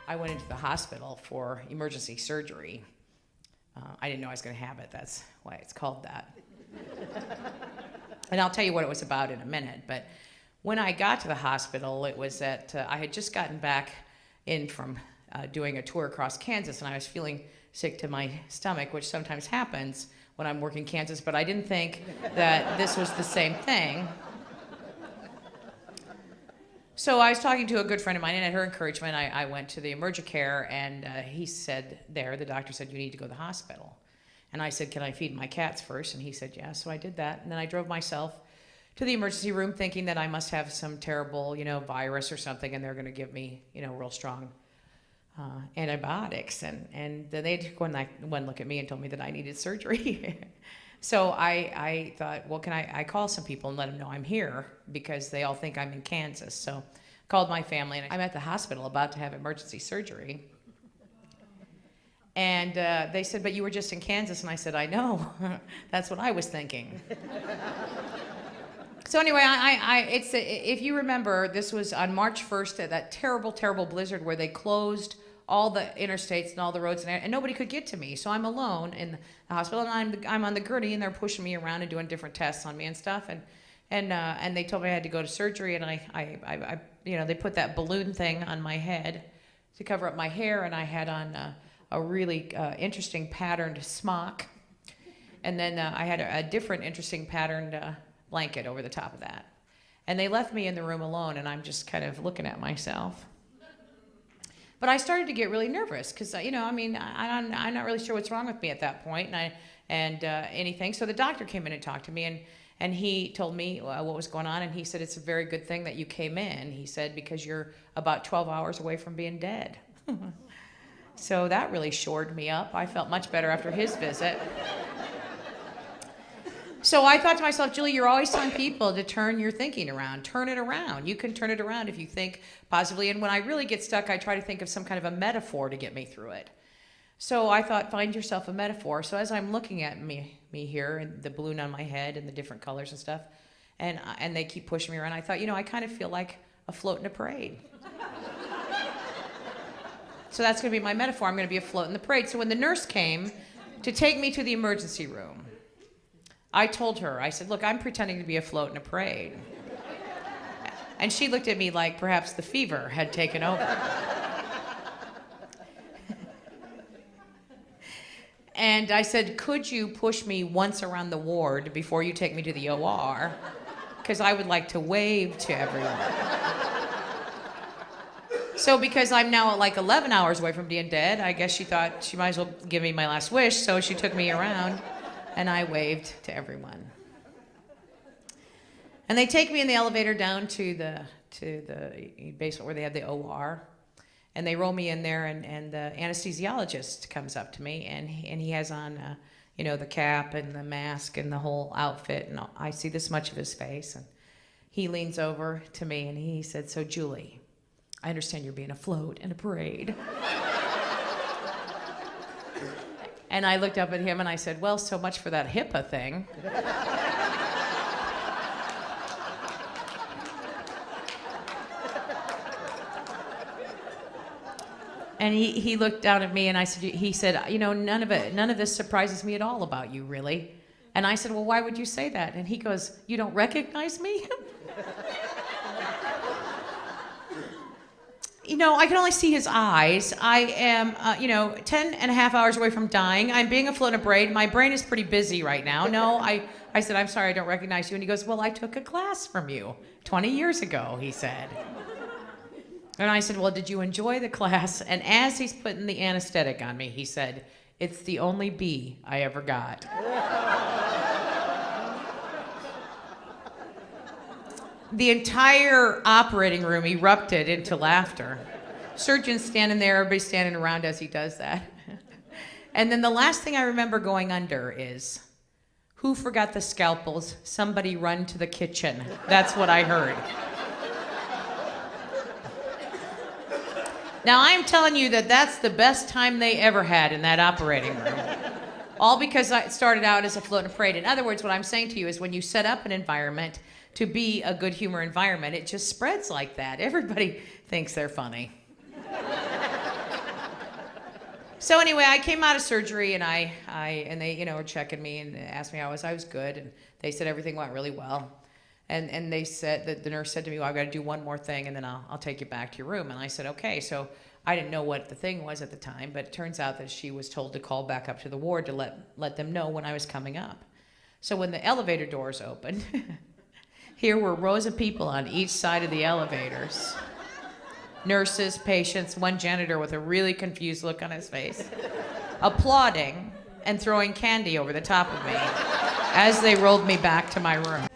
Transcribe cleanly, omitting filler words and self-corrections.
I went into the hospital for emergency surgery. I didn't know I was going to have it. That's why it's called that. And I'll tell you what it was about in a minute. But when I got to the hospital, it was that I had just gotten back in from doing a tour across Kansas, and I was feeling sick to my stomach, which sometimes happens when I'm working Kansas, but I didn't think that this was the same thing. So I was talking to a good friend of mine, and at her encouragement, I went to the EmergiCare, and he said the doctor said, you need to go to the hospital. And I said, can I feed my cats first? And he said, yeah, so I did that. And then I drove myself to the emergency room thinking that I must have some terrible, virus or something, and they're going to give me, real strong antibiotics. And then they took one look at me and told me that I needed surgery. So I thought, well, can I call some people and let them know I'm here, because they all think I'm in Kansas. So I called my family, and I'm at the hospital about to have emergency surgery. And they said, but you were just in Kansas. And I said, I know. That's what I was thinking. So anyway, if you remember, this was on March 1st, at that terrible, terrible blizzard where they closed all the interstates and all the roads, and nobody could get to me. So I'm alone in the hospital, and I'm on the gurney, and they're pushing me around and doing different tests on me and stuff. And they told me I had to go to surgery, and I they put that balloon thing on my head to cover up my hair, and I had on a really interesting patterned smock, and then I had a different interesting patterned blanket over the top of that. And they left me in the room alone, and I'm just kind of looking at myself. But I started to get really nervous because, I'm not really sure what's wrong with me at that point, and anything. So the doctor came in and talked to me, and he told me what was going on, and he said, it's a very good thing that you came in. He said, because you're about 12 hours away from being dead. So that really shored me up. I felt much better after his visit. So I thought to myself, Julie, you're always telling people to turn your thinking around. Turn it around. You can turn it around if you think positively. And when I really get stuck, I try to think of some kind of a metaphor to get me through it. So I thought, find yourself a metaphor. So as I'm looking at me here, and the balloon on my head and the different colors and stuff, and they keep pushing me around, I thought, I kind of feel like a float in a parade. So that's going to be my metaphor. I'm going to be a float in the parade. So when the nurse came to take me to the emergency room, I told her, I said, look, I'm pretending to be a float in a parade. And she looked at me like perhaps the fever had taken over. And I said, could you push me once around the ward before you take me to the OR? Because I would like to wave to everyone. So because I'm now at like 11 hours away from being dead, I guess she thought she might as well give me my last wish, so she took me around. And I waved to everyone. And they take me in the elevator down to the basement where they have the OR. And they roll me in there, and the anesthesiologist comes up to me, and he has on, the cap and the mask and the whole outfit. And I see this much of his face. And he leans over to me, and he said, so Julie, I understand you're being a float in a parade. And I looked up at him and I said, well, so much for that HIPAA thing. And he looked down at me and he said, none of this surprises me at all about you, really. And I said, well, why would you say that? And he goes, you don't recognize me? I can only see his eyes. I am, 10 and a half hours away from dying. I'm being a float in a parade. My brain is pretty busy right now. No, I said, I'm sorry, I don't recognize you. And he goes, well, I took a class from you 20 years ago, he said. And I said, well, did you enjoy the class? And as he's putting the anesthetic on me, he said, it's the only B I ever got. The entire operating room erupted into laughter. Surgeon's standing there, everybody's standing around as he does that. And then the last thing I remember going under is, who forgot the scalpels? Somebody run to the kitchen. That's what I heard. Now I'm telling you that's the best time they ever had in that operating room. All because I started out as a float in a parade. In other words, what I'm saying to you is when you set up an environment to be a good humor environment, it just spreads like that. Everybody thinks they're funny. So anyway, I came out of surgery and and they, were checking me and asked me how I was. I was good, and they said everything went really well. And they said that the nurse said to me, "Well, I've got to do one more thing, and then I'll take you back to your room." And I said, "Okay." So I didn't know what the thing was at the time, but it turns out that she was told to call back up to the ward to let them know when I was coming up. So when the elevator doors opened, here were rows of people on each side of the elevators. Nurses, patients, one janitor with a really confused look on his face, applauding and throwing candy over the top of me as they rolled me back to my room.